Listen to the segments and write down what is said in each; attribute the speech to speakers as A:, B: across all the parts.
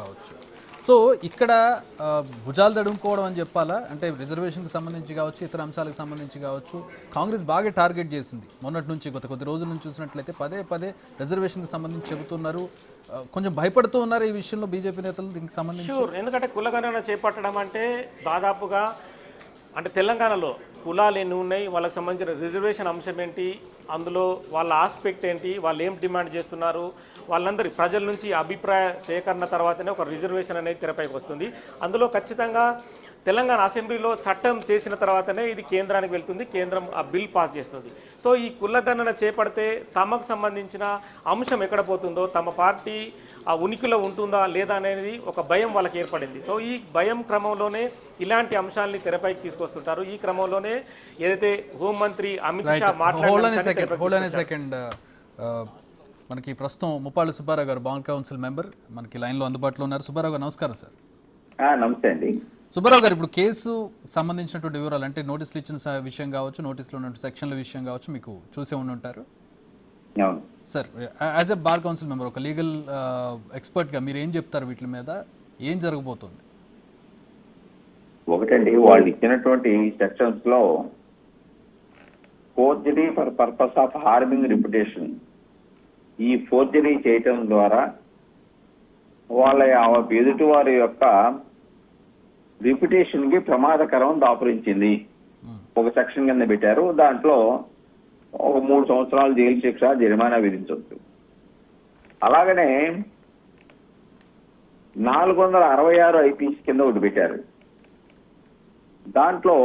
A: రావచ్చు. సో ఇక్కడ భుజాలు తడుముకోవడం అని చెప్పాలా? అంటే రిజర్వేషన్కి సంబంధించి కావచ్చు, ఇతర అంశాలకు సంబంధించి కావచ్చు, కాంగ్రెస్ బాగా టార్గెట్ చేసింది మొన్నటి నుంచి. కొద్ది రోజుల నుంచి చూసినట్లయితే పదే పదే రిజర్వేషన్కి సంబంధించి చెబుతున్నారు. కొంచెం భయపడుతూ ఉన్నారు ఈ విషయంలో బీజేపీ నేతలు దీనికి సంబంధించి.
B: షూర్, ఎందుకంటే కులగణన చేపట్టడం అంటే దాదాపుగా అంటే తెలంగాణలో కులాలు ఎన్ని ఉన్నాయి, వాళ్ళకి సంబంధించిన రిజర్వేషన్ అంశం ఏంటి, అందులో వాళ్ళ ఆస్పెక్ట్ ఏంటి, వాళ్ళు ఏం డిమాండ్ చేస్తున్నారు, వాళ్ళందరి ప్రజల నుంచి అభిప్రాయ సేకరణ తర్వాతనే ఒక రిజర్వేషన్ అనేది తెరపైకి వస్తుంది. అందులో ఖచ్చితంగా తెలంగాణ అసెంబ్లీలో చట్టం చేసిన తర్వాతనే ఇది కేంద్రానికి వెళ్తుంది, కేంద్రం ఆ బిల్ పాస్ చేస్తుంది. సో ఈ కులగణన చేపడితే తమకు సంబంధించిన అంశం ఎక్కడ పోతుందో, తమ పార్టీ ఆ ఉనికిలో ఉంటుందా లేదా అనేది ఒక భయం వాళ్ళకి ఏర్పడింది. సో ఈ భయం క్రమంలోనే ఇలాంటి అంశాలని తెరపైకి తీసుకొస్తుంటారు. ఈ క్రమంలోనే ఏదైతే హోంమంత్రి అమిత్ షా
A: సెకండ్ మనకి ప్రస్తుతం ముప్పాళ్ళ సుబ్బారావు గారు బాండ్ కౌన్సిల్ మెంబర్ మనకి లైన్లో అందుబాటులో ఉన్నారు. సుబ్బారావు గారు నమస్కారం సార్.
C: నమస్తే అండి.
A: సుబ్బారావు గారు, ఇప్పుడు కేసు సంబంధించినటువంటి వివరాలు అంటే నోటీసులు ఇచ్చిన విషయం కావచ్చు, నోటీసులో ఉన్న సెక్షన్ల విషయం కావచ్చు, మీకు చూసే ఉండి ఉంటారు sir. As a bar council member, ఒక లీగల్ ఎక్స్పర్ట్గా మీరు ఏం చెప్తారు వీటి మీద? ఏం జరగబోతుంది?
C: ఒకటండి, వాళ్ళు ఇచ్చినటువంటి సెక్షన్స్ లో forgery for purpose of harming reputation, ఈ ఫోర్జరీ చేయటం ద్వారా వాళ్ళ ఎదుటి వారి యొక్క రిప్యుటేషన్ కి ప్రమాదకరం దాపురించింది ఒక సెక్షన్ కింద పెట్టారు. దాంట్లో ఒక 3 సంవత్సరాలు జైలు శిక్ష, జరిమానా విధించవచ్చు. అలాగనే 466 ఐపీసీ కింద ఒకటి పెట్టారు. దాంట్లో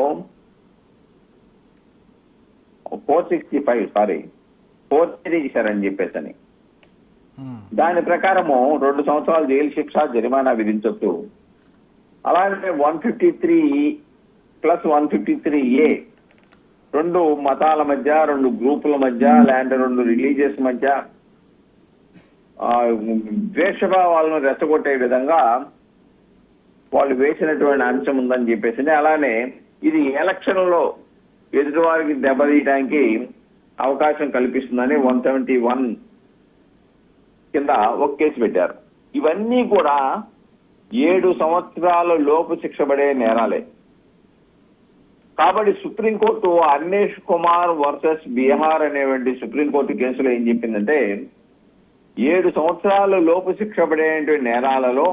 C: 465 ఫోర్జరీ చేశారని చెప్పేసి దాని ప్రకారము 2 సంవత్సరాలు జైలు శిక్ష, జరిమానా విధించవచ్చు. అలాగే 153 ప్లస్ 153A 2 మతాల మధ్య, 2 గ్రూపుల మధ్య, లేదంటే 2 రిలీజియస్ మధ్య ద్వేషభావాలను రెచ్చగొట్టే విధంగా వాళ్ళు వేసినటువంటి అంశం ఉందని చెప్పేసి, అలానే ఇది ఎలక్షన్లో ఎదుటివారికి దెబ్బతీయడానికి అవకాశం కల్పిస్తుందని 171 కింద ఒక కేసు పెట్టారు. ఇవన్నీ కూడా 7 సంవత్సరాల లోపు శిక్ష పడే నేరాలే. కాబట్టి సుప్రీంకోర్టు అన్వేష్ కుమార్ వర్సెస్ బీహార్ అనేటువంటి సుప్రీంకోర్టు కేసులో ఏం చెప్పిందంటే, 7 సంవత్సరాల లోపు శిక్ష పడేటువంటి నేరాలలో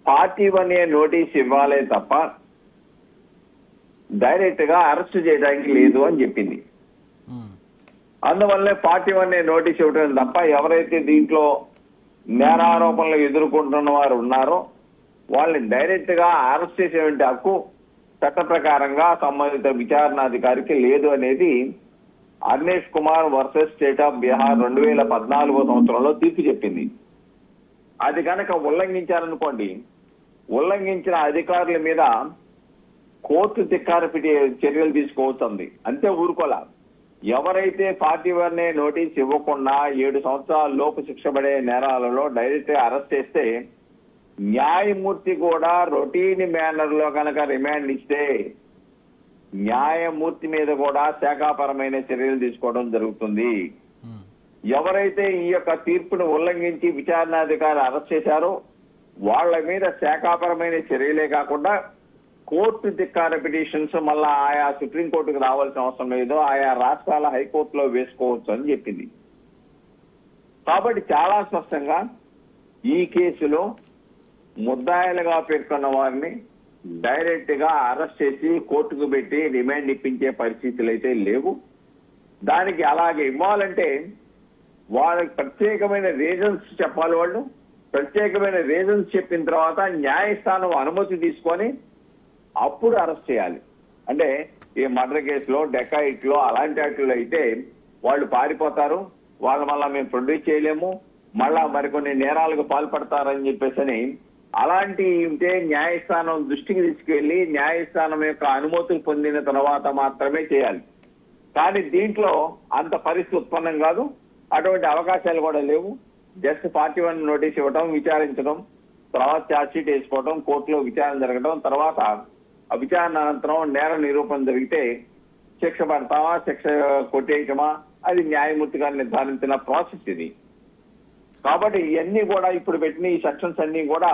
C: పార్టీ 1A నోటీస్ ఇవ్వాలే తప్ప డైరెక్ట్ గా అరెస్ట్ చేయడానికి లేదు అని చెప్పింది. అందువల్లే పార్టీ 1A నోటీస్ ఇవ్వడం తప్ప ఎవరైతే దీంట్లో నేరారోపణలు ఎదుర్కొంటున్న వారు ఉన్నారో వాళ్ళని డైరెక్ట్ గా అరెస్ట్ చేసేటువంటి హక్కు చట్ట ప్రకారంగా సంబంధిత విచారణాధికారికి లేదు అనేది Anvesh Kumar versus state of Bihar 2014 సంవత్సరంలో తీర్పు చెప్పింది. అది కనుక ఉల్లంఘించారనుకోండి, ఉల్లంఘించిన అధికారుల మీద కోర్టు ధిక్కార చర్యలు తీసుకోవచ్చుంది. అంతే ఊరుకోలా. ఎవరైతే పార్టీ 1A నోటీస్ ఇవ్వకుండా 7 సంవత్సరాల లోపు శిక్ష పడే నేరాలలో డైరెక్ట్ గా అరెస్ట్ చేస్తే, న్యాయమూర్తి కూడా రొటీన్ మేనర్ లో కనుక రిమాండ్ ఇస్తే న్యాయమూర్తి మీద కూడా శాఖాపరమైన చర్యలు తీసుకోవడం జరుగుతుంది. ఎవరైతే ఈ యొక్క తీర్పును ఉల్లంఘించి విచారణాధికారి అరెస్ట్ చేశారో వాళ్ళ మీద శాఖాపరమైన చర్యలే కాకుండా కోర్టు ధిక్కార పిటిషన్స్ మళ్ళా ఆయా సుప్రీంకోర్టుకు రావాల్సిన అవసరం లేదో ఆయా రాష్ట్రాల హైకోర్టులో వేసుకోవచ్చు అని చెప్పింది. కాబట్టి చాలా స్పష్టంగా ఈ కేసులో ముద్దాయిలుగా పేర్కొన్న వారిని డైరెక్ట్ గా అరెస్ట్ చేసి కోర్టుకు పెట్టి రిమాండ్ ఇప్పించే పరిస్థితులు అయితే లేవు. దానికి అలాగే ఇవ్వాలంటే వాళ్ళకి ప్రత్యేకమైన రీజన్స్ చెప్పాలి. వాళ్ళు ప్రత్యేకమైన రీజన్స్ చెప్పిన తర్వాత న్యాయస్థానం అనుమతి తీసుకొని అప్పుడు అరెస్ట్ చేయాలి. అంటే ఈ మర్డర్ కేసులో, డెకాయిట్లో అలాంటి వాటిలో అయితే వాళ్ళు పారిపోతారు, వాళ్ళు మళ్ళా మేము ప్రొడ్యూస్ చేయలేము, మళ్ళా మరికొన్ని నేరాలకు పాల్పడతారని చెప్పేసి అలాంటి ఉంటే న్యాయస్థానం దృష్టికి తీసుకెళ్లి న్యాయస్థానం యొక్క అనుమతులు పొందిన తర్వాత మాత్రమే చేయాలి. కానీ దీంట్లో అంత పరిస్థితి ఉత్పన్నం కాదు, అటువంటి అవకాశాలు కూడా లేవు. జస్ట్ పార్టీ 1 నోటీస్ ఇవ్వడం, విచారించడం, తర్వాత ఛార్జ్ షీట్ వేసుకోవడం, కోర్టులో విచారణ జరగడం, తర్వాత ఆ విచారణ అనంతరం నేర నిరూపణ జరిగితే శిక్ష పడతామా, శిక్ష కొట్టేయటమా, అది న్యాయమూర్తి గారు నిర్ధారించిన ప్రాసెస్ ఇది. కాబట్టి ఇవన్నీ కూడా ఇప్పుడు పెట్టిన ఈ సెక్షన్స్ అన్ని కూడా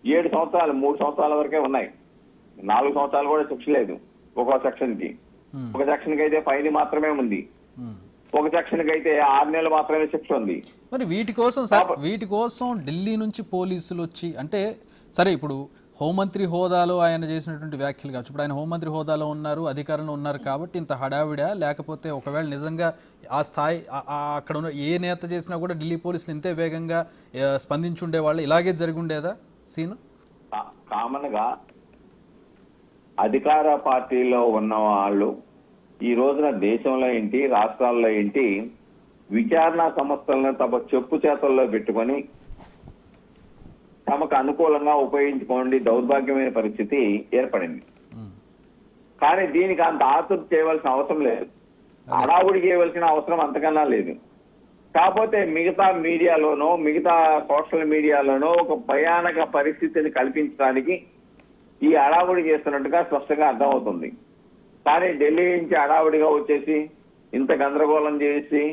C: 7 సంవత్సరాలు 3 సంవత్సరాల వరకే ఉన్నాయి. 4 సంవత్సరాలు కూడా శిక్ష లేదు ఒక్కో సెక్షన్ కి. ఒక సెక్షన్ కి అయితే ఫైన్ మాత్రమే ఉంది, ఒక సెక్షన్ కి అయితే 6 నెలలు మాత్రమే శిక్ష ఉంది.
A: మరి వీటి కోసం సార్, వీటి కోసం ఢిల్లీ నుంచి పోలీసులు వచ్చి, అంటే సరే ఇప్పుడు హోంమంత్రి హోదాలో ఆయన చేసినటువంటి వ్యాఖ్యలు కావచ్చు, ఇప్పుడు ఆయన హోంమంత్రి హోదాలో ఉన్నారు, అధికారంలో ఉన్నారు కాబట్టి ఇంత హడావిడా, లేకపోతే ఒకవేళ నిజంగా ఆ స్థాయి అక్కడ ఉన్న ఏ నేత చేసినా కూడా ఢిల్లీ పోలీసులు ఇంతే వేగంగా స్పందించుండే వాళ్ళు, ఇలాగే జరిగి ఉండేదా సీను?
C: కామన్ గా అధికార పార్టీలో ఉన్న వాళ్ళు ఈ రోజున దేశంలో ఏంటి, రాష్ట్రాల్లో ఏంటి, విచారణ సంస్థలను తమ చెప్పు చేతల్లో పెట్టుకొని తమకు అనుకూలంగా ఉపయోగించుకోండి దౌర్భాగ్యమైన పరిస్థితి ఏర్పడింది. కానీ దీనికి అంత ఆతురు చేయవలసిన అవసరం లేదు, హడావుడి చేయవలసిన అవసరం అంతకన్నా లేదు. కాకపోతే మిగతా మీడియాలోనో మిగతా సోషల్ మీడియాలోనో ఒక భయానక పరిస్థితిని కల్పించడానికి ఈ హడావుడి చేస్తున్నట్టుగా స్పష్టంగా అర్థమవుతుంది. కానీ ఢిల్లీ నుంచి హడావుడిగా వచ్చేసి ఇంత గందరగోళం చేసి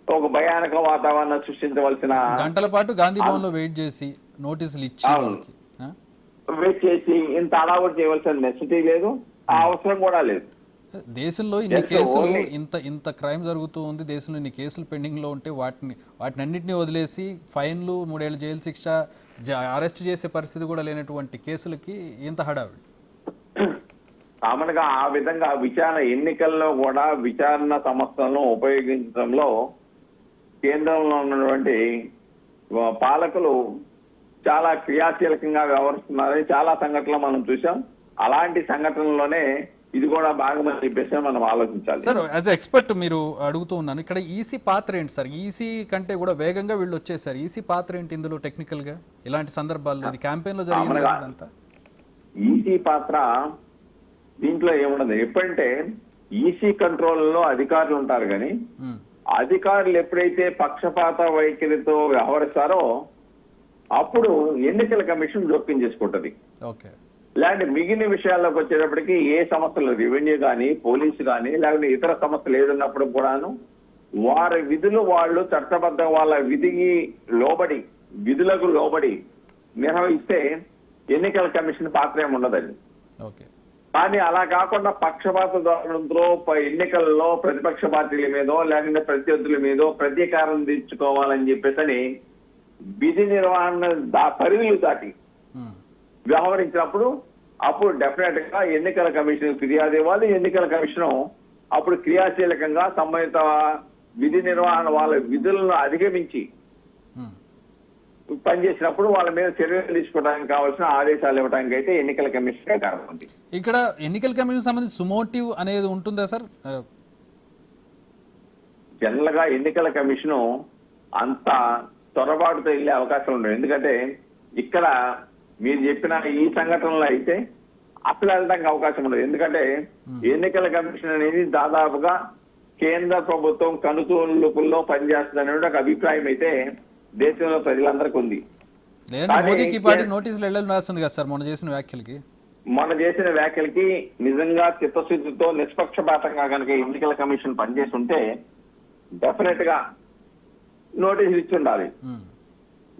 C: ఒక భయానక వాతావరణం సృష్టించవలసిన,
A: గంటల పాటు గాంధీ భవన్ లో వెయిట్ చేసి నోటీసులు ఇచ్చి
C: వెయిట్ చేసి ఇంత హడావుడి చేయవలసిన నెసిటీ లేదు, ఆ అవసరం కూడా లేదు.
A: దేశంలో ఇన్ని కేసులు, ఇంత క్రైమ్ జరుగుతూ ఉంది, దేశంలో ఇన్ని కేసులు పెండింగ్ లో ఉంటే వాటిని అన్నింటినీ వదిలేసి ఫైన్లు, 3 ఏళ్ల జైలు శిక్ష, అరెస్ట్ చేసే పరిస్థితి కూడా లేనటువంటి కేసులకి ఇంత హడావిడి.
C: కామన్ గా ఆ విధంగా విచారణ ఎన్నికల్లో కూడా విచారణ సంస్థలను ఉపయోగించడంలో కేంద్రంలో ఉన్నటువంటి పాలకులు చాలా క్రియాశీలకంగా వ్యవహరిస్తున్నారని చాలా సంఘటనలు మనం చూసాం. అలాంటి సంఘటనలోనే ఇది కూడా భాగమని చెప్పేసి మనం ఆలోచించాలి.
A: సార్, యాజ్ ఎక్స్పర్ట్ మీరు అడుగుతూ ఉన్నాను, ఇక్కడ ఈసీ పాత్ర ఏంటి సార్? ఈసీ కంటే కూడా వేగంగా వీళ్ళు వచ్చేసారు, ఈసీ పాత్ర ఏంటి ఇందులో టెక్నికల్ గా ఇలాంటి సందర్భాల్లో? ఇది క్యాంపెయిన్ లో జరిగింది అంతా.
C: ఈసీ పాత్ర దీంట్లో ఏముండదు. ఎప్పుడంటే ఈసీ కంట్రోల్లో అధికారులు ఉంటారు, కానీ అధికారులు ఎప్పుడైతే పక్షపాత వైఖరితో వ్యవహరిస్తారో అప్పుడు ఎన్నికల కమిషన్ జోక్యం చేసుకుంటది. లేదంటే మిగిలిన విషయాల్లోకి వచ్చేటప్పటికి ఏ సంస్థలు, రెవెన్యూ కానీ, పోలీసు కానీ, లేకపోతే ఇతర సంస్థలు ఏదున్నప్పుడు కూడాను వారి విధులు వాళ్ళు చట్టబద్ధ వాళ్ళ విధులకు లోబడి నిర్వహిస్తే ఎన్నికల కమిషన్ పాత్ర ఏమి ఉండదండి. కానీ అలా కాకుండా పక్షపాత ధోరణితో ఎన్నికల్లో ప్రతిపక్ష పార్టీల మీదో లేకుంటే ప్రత్యర్థుల మీదో ప్రతీకారం తీర్చుకోవాలని చెప్పేసి విధి నిర్వహణ పరిధులు దాటి వ్యవహరించినప్పుడు అప్పుడు డెఫినెట్ గా ఎన్నికల కమిషన్ ఫిర్యాదు ఇవ్వాలి. ఎన్నికల కమిషన్ అప్పుడు క్రియాశీలకంగా సంబంధిత విధి నిర్వహణ వాళ్ళ విధులను అధిగమించి పనిచేసినప్పుడు వాళ్ళ మీద చర్యలు తీసుకోవడానికి కావాల్సిన ఆదేశాలు ఇవ్వడానికి అయితే ఎన్నికల కమిషన్ కారణం ఉంది.
A: ఇక్కడ ఎన్నికల కమిషన్ సంబంధించి సుమోటివ్ అనేది ఉంటుందా సార్?
C: జనరల్ గా ఎన్నికల కమిషన్ అంత చొరబాటుతో వెళ్లే అవకాశం ఉండదు. ఎందుకంటే ఇక్కడ మీరు చెప్పిన ఈ సంఘటనలో అయితే అసలు వెళ్ళడానికి అవకాశం ఉండదు. ఎందుకంటే ఎన్నికల కమిషన్ అనేది దాదాపుగా కేంద్ర ప్రభుత్వం కనుసూలుపుల్లో పనిచేస్తుంది అనే ఒక అభిప్రాయం అయితే దేశంలో ప్రజలందరికీ ఉంది. మన చేసిన వ్యాఖ్యలకి నిజంగా చిత్తశుద్ధితో నిష్పక్షపాతంగా కనుక ఎన్నికల కమిషన్ పనిచేసి ఉంటే డెఫినెట్ గా నోటీసులు ఇచ్చి ఉండాలి.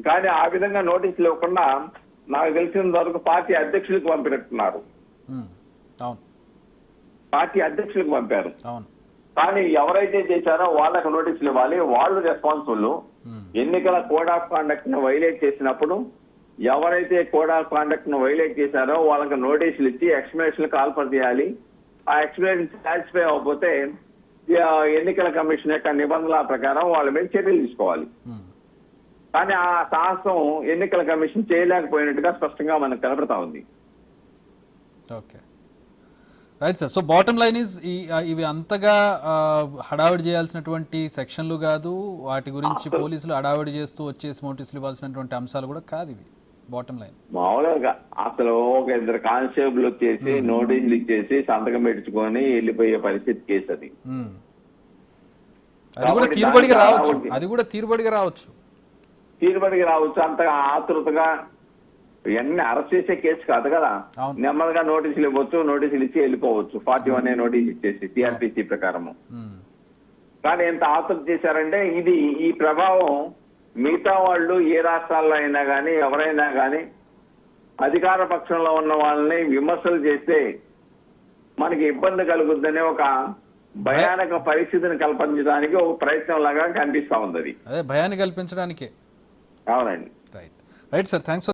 C: కానీ ఆ విధంగా నోటీసులు ఇవ్వకుండా నాకు తెలిసినంత వరకు పార్టీ అధ్యక్షులకు పంపినట్టున్నారు. పార్టీ అధ్యక్షులకు పంపారు. కానీ ఎవరైతే చేశారో వాళ్ళకి నోటీసులు ఇవ్వాలి, వాళ్ళు రెస్పాన్సిబుల్. ఎన్నికల కోడ్ ఆఫ్ కాండక్ట్ ను వైలేట్ చేసినప్పుడు ఎవరైతే కోడ్ ఆఫ్ కాండక్ట్ ను వైలేట్ చేశారో వాళ్ళకి నోటీసులు ఇచ్చి ఎక్స్ప్లెనేషన్ కాల్ఫర్ చేయాలి. ఆ ఎక్స్ప్లెనేషన్ సాటిస్ఫై అవ్వకపోతే ఎన్నికల కమిషన్ యొక్క నిబంధనల ప్రకారం వాళ్ళ మీద చర్యలు తీసుకోవాలి. కానీ ఆ సాహసం ఎన్నికల కమిషన్ చేయలేకపోయినట్టుగా స్పష్టంగా మనకు కనబడతా ఉంది.
A: Okay, right sir. So bottom line is ఇవి అంతగా హడావిడి చేయాల్సినటువంటి సెక్షన్లు కాదు, వాటి గురించి పోలీసులు హడావిడి చేస్తూ వచ్చేసి నోటీసులు ఇవ్వాల్సినటువంటి అంశాలు కూడా కాదు ఇవి. బాటమ్ లైన్
C: మామూలుగా అసలు ఒక 2 కానిస్టేబుల్ వచ్చేసి నోటీసులు ఇచ్చేసి సంతకం పెట్టుకొని వెళ్ళిపోయే పరిస్థితి కేసు అది.
A: అది కూడా తీరుబడిగా రావచ్చు.
C: అంతగా ఆతృతగా ఇవన్నీ అరెస్ట్ చేసే కేసు కాదు కదా. నెమ్మదిగా నోటీసులు ఇవ్వచ్చు, నోటీసులు ఇచ్చి వెళ్ళిపోవచ్చు. 41A నోటీస్ ఇచ్చేసి సిఆర్పిసి ప్రకారము. కానీ ఎంత ఆతృత చేశారంటే ఈ ప్రభావం మిగతా వాళ్ళు ఏ రాష్ట్రాల్లో అయినా కానీ ఎవరైనా కానీ అధికార పక్షంలో ఉన్న వాళ్ళని విమర్శలు చేస్తే మనకి ఇబ్బంది కలుగుద్దనే ఒక భయానక పరిస్థితిని కల్పించడానికి ఒక ప్రయత్నం లాగా కనిపిస్తా ఉంది అది.
A: అదే భయాన్ని కల్పించడానికే.
C: అవునండి.
A: Right sir, thanks.